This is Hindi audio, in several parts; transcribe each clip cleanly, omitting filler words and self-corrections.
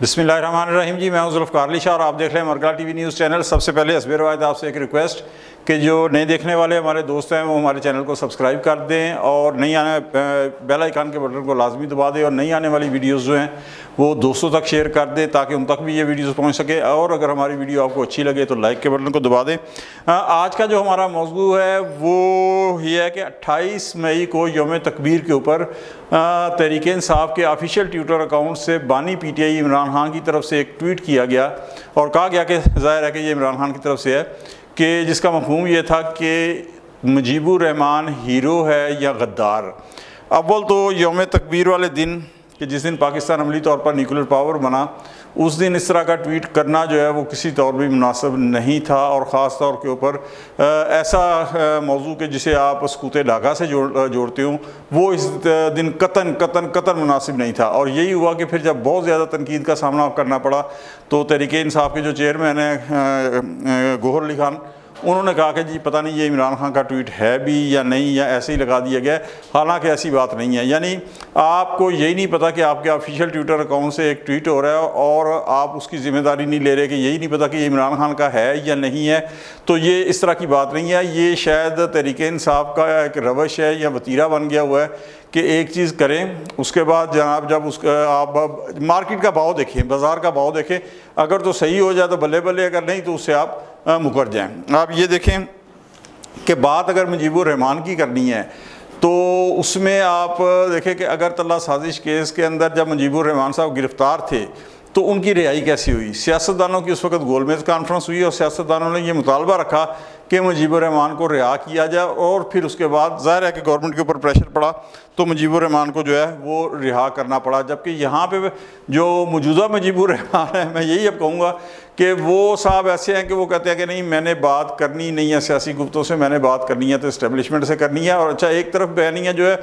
बिस्मिल्लाहिर्रहमानिर्रहीम जी, मैं हूं ज़ुल्फ़िकार अली शाह और आप देख रहे हैं मरकज़ टीवी न्यूज़ चैनल। सबसे पहले हस्बे रवायत आपसे एक रिक्वेस्ट कि जो नए देखने वाले हमारे दोस्त हैं वो हमारे चैनल को सब्सक्राइब कर दें और नई आने बेल आइकन के बटन को लाजमी दबा दें और नई आने वाली वीडियोज़ जो हैं वो दोस्तों तक शेयर कर दें ताकि उन तक भी ये वीडियोज़ पहुँच सके। और अगर हमारी वीडियो आपको अच्छी लगे तो लाइक के बटन को दबा दें। आज का जो हमारा मौजू है वो ये है कि 28 मई को यौम तकबीर के ऊपर तहरीक इंसाफ के ऑफिशियल ट्विटर अकाउंट से बानी PTI इमरान खान की तरफ से एक ट्वीट किया गया और कहा गया कि ज़ाहिर है कि ये इमरान खान की तरफ से है कि जिसका मफ़हूम ये था कि मुजीबुर रहमान हीरो है या गद्दार। अव्वल तो यौम तकबीर वाले दिन कि जिस दिन पाकिस्तान अमली तौर पर न्यूक्लियर पावर बना, उस दिन इस तरह का ट्वीट करना जो है वो किसी तौर भी मुनासिब नहीं था और ख़ास तौर के ऊपर ऐसा मौजू के जिसे आप सकूते डाका से जोड़ते हो वो इस दिन कतन मुनासिब नहीं था। और यही हुआ कि फिर जब बहुत ज़्यादा तनकीद का सामना करना पड़ा तो तहरीक इंसाफ के जो चेयरमैन है गौहर अली खान, उन्होंने कहा कि जी पता नहीं ये इमरान खान का ट्वीट है भी या नहीं या ऐसे ही लगा दिया गया। हालांकि ऐसी बात नहीं है, यानी आपको यही नहीं पता कि आपके ऑफिशियल ट्विटर अकाउंट से एक ट्वीट हो रहा है और आप उसकी ज़िम्मेदारी नहीं ले रहे कि यही नहीं पता कि ये इमरान खान का है या नहीं है। तो ये इस तरह की बात नहीं है, ये शायद तहरीक इंसाफ का एक रवश है या वतीरा बन गया हुआ है कि एक चीज़ करें उसके बाद जनाब जब उसका आप मार्केट का भाव देखें, बाज़ार का भाव देखें, अगर तो सही हो जाए तो बल्ले बल्ले, अगर नहीं तो उससे आप मुकर जाएं। आप ये देखें कि बात अगर मुजीबुर रहमान की करनी है तो उसमें आप देखें कि अगरतला साजिश केस के अंदर जब मुजीबुर रहमान साहब गिरफ़्तार थे तो उनकी रिहाई कैसी हुई। सियासतदानों की उस वक्त गोलमेज़ कॉन्फ्रेंस हुई और सियासतदानों ने यह मुतालबा रखा कि मुजीबुर रहमान को रिहा किया जाए और फिर उसके बाद ज़ाहिर है कि गवर्नमेंट के ऊपर प्रेशर पड़ा तो मुजीबुर रहमान को जो है वो रिहा करना पड़ा। जबकि यहाँ पे जो मौजूदा मुजीबुर रहमान है, मैं यही अब कहूँगा कि वो साहब ऐसे हैं कि वो कहते हैं कि नहीं मैंने बात करनी नहीं है सियासी गुफ्तों से, मैंने बात करनी है तो इस्टेब्लिशमेंट से करनी है। और अच्छा, एक तरफ बयानिया जो है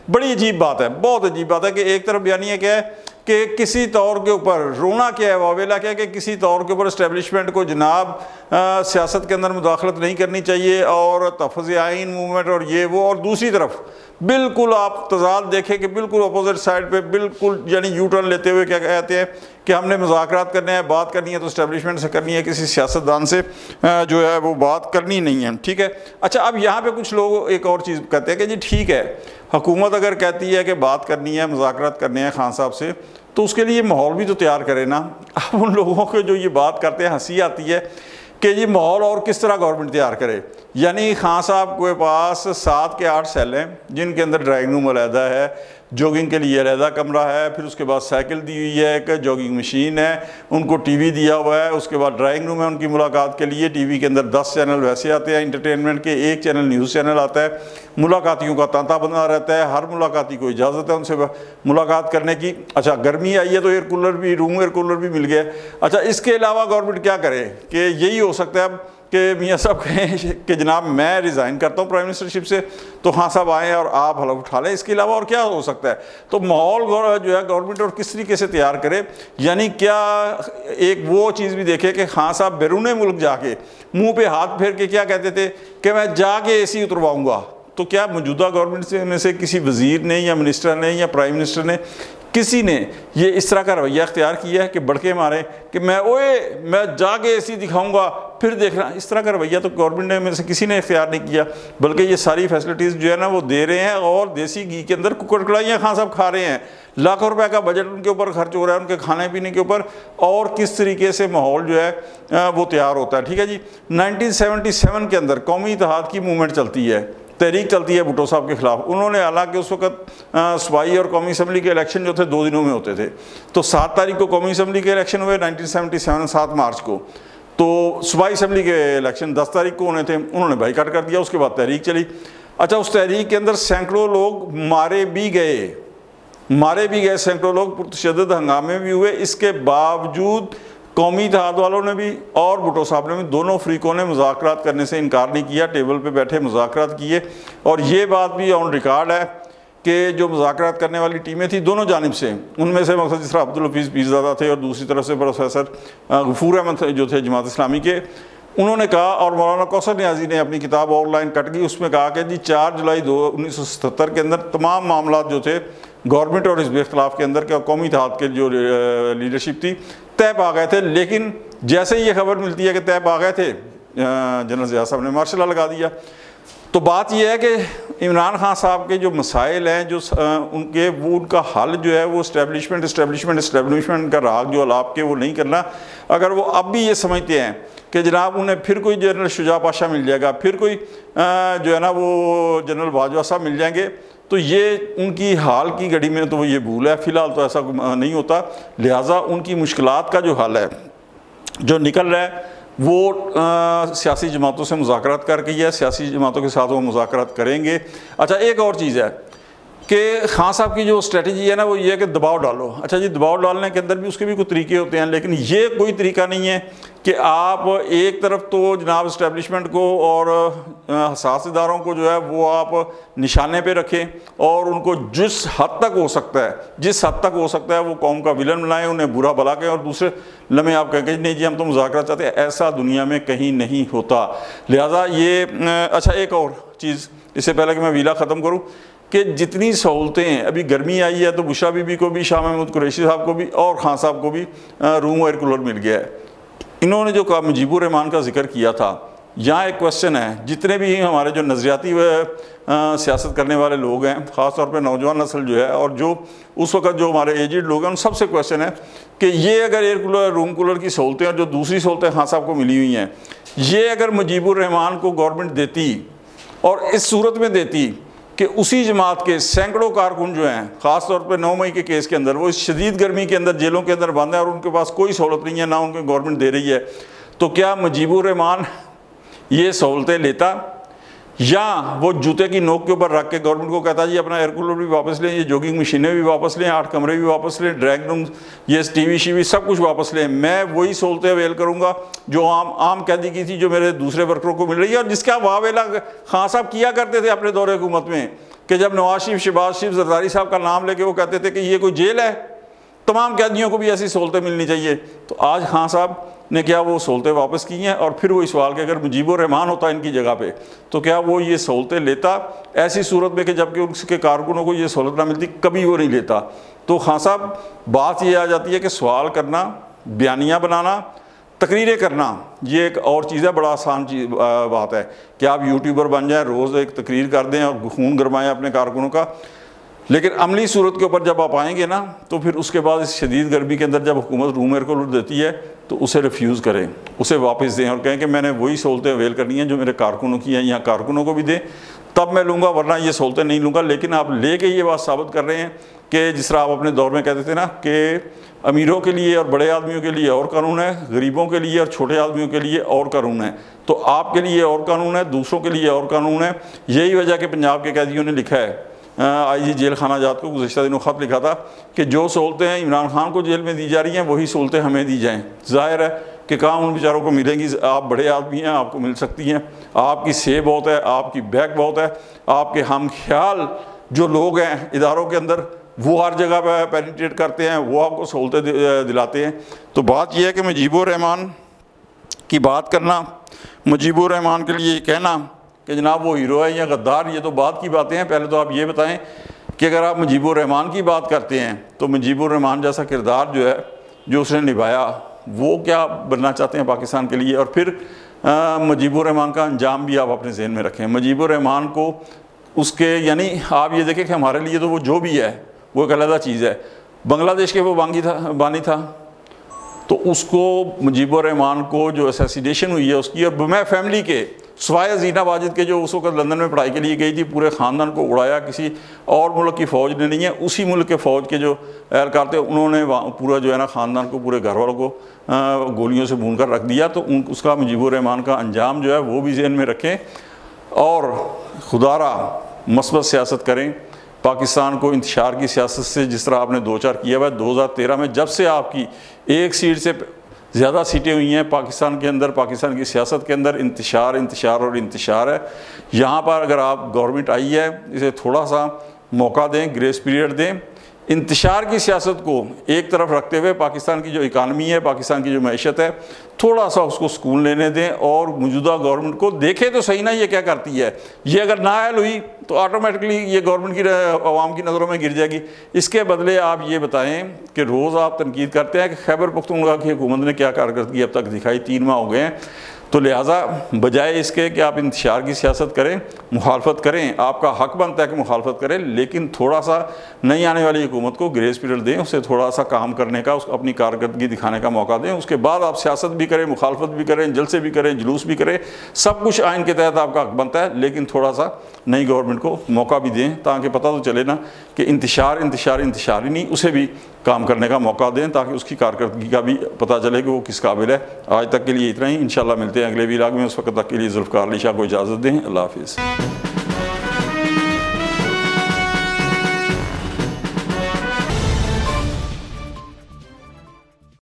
बड़ी अजीब बात है, बहुत अजीब बात है कि एक तरफ बयानिया क्या है कि किसी तौर के ऊपर रोना क्या है, वावेला क्या है कि किसी तौर के ऊपर इस्टेब्लिशमेंट को जनाब सियासत के अंदर मुदाखलत नहीं करनी चाहिए और तहफ़्फ़ुज़ आइन मूवमेंट और ये वो। और दूसरी तरफ बिल्कुल आप तज़ाद देखें कि बिल्कुल अपोजिट साइड पे बिल्कुल यानी यू टर्न लेते हुए क्या कहते हैं कि हमने मुज़ाकरात करने हैं, बात करनी है तो इस्टेब्लिशमेंट से करनी है, किसी सियासतदान से जो है वो बात करनी नहीं है। ठीक है। अच्छा, अब यहाँ पे कुछ लोग एक और चीज़ कहते हैं कि जी ठीक है, हुकूमत अगर कहती है कि बात करनी है, मुज़ाकरात करने हैं खान साहब से, तो उसके लिए माहौल भी तो तैयार करे ना। अब उन लोगों को जो ये बात करते हैं हंसी आती है कि ये माहौल और किस तरह गवर्नमेंट तैयार करे। यानी खान साहब के पास 7 के 8 सेल हैं जिनके अंदर ड्राइंग रूम अलहदा है, जॉगिंग के लिए अलहदा कमरा है, फिर उसके बाद साइकिल दी हुई है, एक जॉगिंग मशीन है, उनको टीवी दिया हुआ है, उसके बाद ड्राइंग रूम है उनकी मुलाकात के लिए। टीवी के अंदर 10 चैनल वैसे आते हैं इंटरटेनमेंट के, एक चैनल न्यूज़ चैनल आता है। मुलाकातियों का तांता बना रहता है, हर मुलाकाती को इजाज़त है उनसे मुलाकात करने की। अच्छा, गर्मी आई है तो एयर कूलर भी, रूम एयर कूलर भी मिल गया। अच्छा, इसके अलावा गवर्नमेंट क्या करे कि यही हो सकता है अब कि मियाँ साहब कहें कि जनाब मैं रिज़ाइन करता हूँ प्राइम मिनिस्टरशिप से, तो हाँ साहब आएँ और आप हलफ उठा लें। इसके अलावा और क्या हो सकता है? तो माहौल जो है गवर्नमेंट और किस तरीके से तैयार करे, यानी क्या एक वो चीज़ भी देखे कि खान साहब बैरून मुल्क जाके मुंह पे हाथ फेर के क्या कहते थे कि मैं जाके AC उतरवाऊँगा। तो क्या मौजूदा गवर्नमेंट में से किसी वज़ीर ने या मिनिस्टर ने या प्राइम मिनिस्टर ने किसी ने ये इस तरह का रवैया अख्तियार किया है कि बड़के मारे कि मैं जाके AC दिखाऊंगा फिर देखना? इस तरह का रवैया तो गवर्नमेंट ने में से किसी ने इख्तियार नहीं किया, बल्कि ये सारी फैसिलिटीज़ जो है ना वो दे रहे हैं और देसी घी के अंदर कुकड़कड़ाइयाँ खान साहब खा रहे हैं। लाखों रुपए का बजट उनके ऊपर खर्च हो रहा है, उनके खाने पीने के ऊपर, और किस तरीके से माहौल जो है वो तैयार होता है। ठीक है जी। 1977 के अंदर कौमी इत्तेहाद की मूवमेंट चलती है, तहरीक चलती है भुट्टो साहब के ख़िलाफ़। उन्होंने हालांकि उस वक्त सूबाई और कौमी असम्बली के इलेक्शन जो थे 2 दिनों में होते थे, तो 7 तारीख को कौमी असम्बली के इलेक्शन हुए 1977, 7 मार्च को, तो सूबाई असम्बली के इलेक्शन 10 तारीख को होने थे। उन्होंने बाईकाट कर दिया, उसके बाद तहरीक चली। अच्छा, उस तहरीक के अंदर सैकड़ों लोग मारे भी गए, सैकड़ों लोग पुरतशद्दुद हंगामे भी हुए। इसके बावजूद कौमी इत्तेहाद वालों ने भी और भुट्टो साहब ने भी, दोनों फ्रीकों ने मुज़ाकरात करने से इनकार नहीं किया, टेबल पे बैठे मुज़ाकरात किए। और ये बात भी ऑन रिकॉर्ड है कि जो मुज़ाकरात करने वाली टीमें थी दोनों जानिब से, उनमें से मकसद जिस तरह अब्दुल हफीज़ पीरज़ादा थे और दूसरी तरफ से प्रोफेसर गफूर अहमद जो थे जमात इस्लामी के, उन्होंने कहा, और मौलाना कौसर नियाज़ी ने अपनी किताब ऑनलाइन कट गई उसमें कहा कि जी 4 जुलाई 1977 के अंदर तमाम मामला जो थे गवर्नमेंट और हिज़्ब इख्तिलाफ के अंदर कौमी इत्तेहाद के जो लीडरशिप थी तय पा गए थे। लेकिन जैसे ही ये खबर मिलती है कि तय पा गए थे, जनरल ज़िया साहब ने मार्शल लॉ लगा दिया। तो बात यह है कि इमरान खान साहब के जो मसाइल हैं, जो उनके वो उनका हल जो है वो इस्टेब्लिशमेंट का राग जो अलाप के वो नहीं करना। अगर वो अब भी ये समझते हैं कि जनाब उन्हें फिर कोई जनरल शुजा पाशा मिल जाएगा, फिर कोई जो है ना वो जनरल बाजवा साहब मिल जाएंगे, तो ये उनकी हाल की घड़ी में तो वो ये भूल है। फ़िलहाल तो ऐसा नहीं होता। लिहाजा उनकी मुश्किलात का जो हल है जो निकल रहा है वो सियासी जमातों से मुज़ाकरात करके ही है, सियासी जमातों के साथ वो मुज़ाकरात करेंगे। अच्छा, एक और चीज़ है कि खान साहब की जो स्ट्रेटजी है ना वो ये है कि दबाव डालो। अच्छा जी, दबाव डालने के अंदर भी उसके भी कुछ तरीके होते हैं, लेकिन ये कोई तरीका नहीं है कि आप एक तरफ तो जनाब इस्टेब्लिशमेंट को और हसास इदारों को जो है वो आप निशाने पे रखें और उनको जिस हद तक हो सकता है वो कौम का विलन बनाएं, उन्हें बुरा भला कहें, और दूसरे लम्हे आप कहें कि नहीं जी हम तो मुज़ाकरा चाहते हैं। ऐसा दुनिया में कहीं नहीं होता। लिहाजा ये अच्छा, एक और चीज़ इससे पहले कि मैं वीला ख़त्म करूँ कि जितनी सहूलतें अभी गर्मी आई है तो बुशरा बीबी को भी, शाह महमूद कुरैशी साहब को भी और खान साहब को भी रूम एयर कूलर मिल गया है। इन्होंने जो कहा मुजीबुर रहमान का जिक्र किया था, यहाँ एक क्वेश्चन है, जितने भी हमारे जो नज़रियाती व सियासत करने वाले लोग हैं, ख़ास तौर पे नौजवान नस्ल जो है और जो उस वक्त जो हमारे एजिड लोग हैं, उन सबसे क्वेश्चन है कि ये अगर एयर कूलर रूम कूलर की सहूलतें और जो दूसरी सहूलतें खान साहब को मिली हुई हैं, ये अगर मुजीबुर रहमान को गवर्नमेंट देती और इस सूरत में देती कि उसी जमात के सैकड़ों कारकुन जो हैं, ख़ास तौर पे 9 मई के केस के अंदर, वो इस शदीद गर्मी के अंदर जेलों के अंदर बंद हैं और उनके पास कोई सहूलत नहीं है, ना उनको गवर्नमेंट दे रही है, तो क्या मुजीबुर रहमान ये सहूलतें लेता, या वो जूते की नोक के ऊपर रख के गवर्नमेंट को कहता जी अपना एयर कूलर भी वापस लें, ये जॉगिंग मशीनें भी वापस लें, 8 कमरे भी वापस लें, ड्राइंग रूम, ये टीवी शीवी सब कुछ वापस लें, मैं वही सहूलतें अवेल करूँगा जो आम कैदी की थी, जो मेरे दूसरे वर्करों को मिल रही है। और जिसका वावेला खान साहब किया करते थे अपने दौरे हुकूमत में कि जब नवाज शरीफ, शहबाज शरीफ, जरदारी साहब का नाम लेके वो कहते थे कि ये कोई जेल है, तमाम कैदियों को भी ऐसी सहूलतें मिलनी चाहिए। तो आज खान साहब ने क्या वो सहूलतें वापस की हैं? और फिर वही सवाल कि अगर मुजीबुर रहमान होता इनकी जगह पे तो क्या वो ये सहूलतें लेता? ऐसी सूरत में कि जबकि उसके कारकुनों को ये सहूलत ना मिलती, कभी वो नहीं लेता। तो खान साहब बात ये आ जाती है कि सवाल करना, बयानियाँ बनाना, तकरीरें करना, ये एक और चीज़ है, बड़ा आसान बात है कि आप यूट्यूबर बन जाएँ, रोज़ एक तकरीर कर दें और खून गरमाएँ अपने कारकुनों का। लेकिन अमली सूरत के ऊपर जब आप आएंगे ना, तो फिर उसके बाद इस शदीद गर्मी के अंदर जब हुकूमत रूम एयर कूलर देती है तो उसे रिफ्यूज़ करें, उसे वापस दें और कहें कि मैंने वही सहूलतें अवेल करनी हैं जो मेरे कारकुनों की हैं, यहाँ कारकुनों को भी दें, तब मैं लूँगा, वरना ये सहूलतें नहीं लूँगा। लेकिन आप लेके ये बात साबित कर रहे हैं कि जिस तरह आप अपने दौर में कहते थे ना कि अमीरों के लिए और बड़े आदमियों के लिए और कानून है, गरीबों के लिए और छोटे आदमियों के लिए और कानून है, तो आपके लिए और कानून है, दूसरों के लिए और कानून है। यही वजह कि पंजाब के कैदियों ने लिखा है, IG जेल खाना जात को गुज़श्ता दिनों ख़त लिखा था कि जो सहूलतें इमरान खान को जेल में दी जा रही हैं वही सहूलतें हमें दी जाएँ। ज़ाहिर है कि काम उन बेचारों को मिलेंगी, आप बड़े आदमी हैं, आपको मिल सकती हैं, आपकी सेब बहुत है, आपकी बैक बहुत है, आपके हम ख्याल जो लोग हैं इदारों के अंदर वो हर जगह पर पेनिट्रेट करते हैं, वो आपको सहूलतें दिलाते हैं। तो बात यह है कि मुजीबुर रहमान की बात करना, मुजीबुर रहमान के लिए कहना कि जनाब वो हीरो है या गद्दार, ये तो बात की बातें हैं। पहले तो आप ये बताएं कि अगर आप मुजीबुर रहमान की बात करते हैं तो मुजीबुर रहमान जैसा किरदार जो है, जो उसने निभाया, वो क्या बनना चाहते हैं पाकिस्तान के लिए? और फिर मुजीबुर रहमान का अंजाम भी आप अपने जहन में रखें। मुजीबुर रहमान को उसके, यानी आप ये देखें कि हमारे लिए तो वो जो भी है वो एक अलग चीज़ है। बांग्लादेश के वो बानी था, तो उसको मुजीबुर रहमान को जो असैसिनेशन हुई है उसकी, और मैं फैमिली के सवाए जीना वाजिद के जो उस वक्त लंदन में पढ़ाई के लिए गई थी, पूरे ख़ानदान को उड़ाया, किसी और मुल्क की फ़ौज ने नहीं है, उसी मुल्क के फ़ौज के जो एहलकार थे उन्होंने पूरा जो है ना ख़ानदान को, पूरे घर वालों को गोलियों से भून कर रख दिया। तो उसका मुजीबुर रहमान का अंजाम जो है वो भी जहन में रखें और खुदारा मस्बत सियासत करें। पाकिस्तान को इंतशार की सियासत से जिस तरह आपने 2-4 किया हुआ है, 2013 में जब से आपकी एक सीट से ज़्यादा सीटें हुई हैं पाकिस्तान के अंदर, पाकिस्तान की सियासत के अंदर इंतशार और इंतशार है। यहाँ पर अगर आप गवर्नमेंट आई है, इसे थोड़ा सा मौका दें, ग्रेस पीरियड दें। इंतशार की सियासत को एक तरफ रखते हुए पाकिस्तान की जो इकानमी है, पाकिस्तान की जो मैशत है, थोड़ा सा उसको सुकून लेने दें और मौजूदा गवर्नमेंट को देखें तो सही ना ये क्या करती है। ये अगर नाअहल हुई तो ऑटोमेटिकली ये गवर्नमेंट की अवाम की नज़रों में गिर जाएगी। इसके बदले आप ये बताएं कि रोज़ आप तनकीद करते हैं कि खैबर पख्तूनख्वा की हुकूमत ने क्या कारकर्दगी अब तक दिखाई, 3 माह हो गए हैं, तो लिहाजा बजाय इसके कि आप इंतशार की सियासत करें, मुखालफत करें, आपका हक बनता है कि मुखालफत करें, लेकिन थोड़ा सा नई आने वाली हुकूमत को ग्रेस पीरियड दें, उसे थोड़ा सा काम करने का, उसको अपनी कारकर्दगी दिखाने का मौका दें। उसके बाद आप सियासत भी करें, मुखालफत भी करें, जलसे भी करें, जुलूस भी करें, सब कुछ आइन के तहत आपका हक बनता है, लेकिन थोड़ा सा नई गवर्नमेंट को मौका भी दें ताकि पता तो चले ना कि इंतशार ही नहीं, उसे भी काम करने का मौका दें ताकि उसकी कारकर्दगी का भी पता चले कि वो किस काबिल है। आज तक के लिए इतना ही, इंशाल्लाह मिलते हैं अगले वीलाग में। उस वक्त तक के लिए जुल्फ़िकार अली शाह को इजाज़त दें। अल्लाह हाफ़िज़।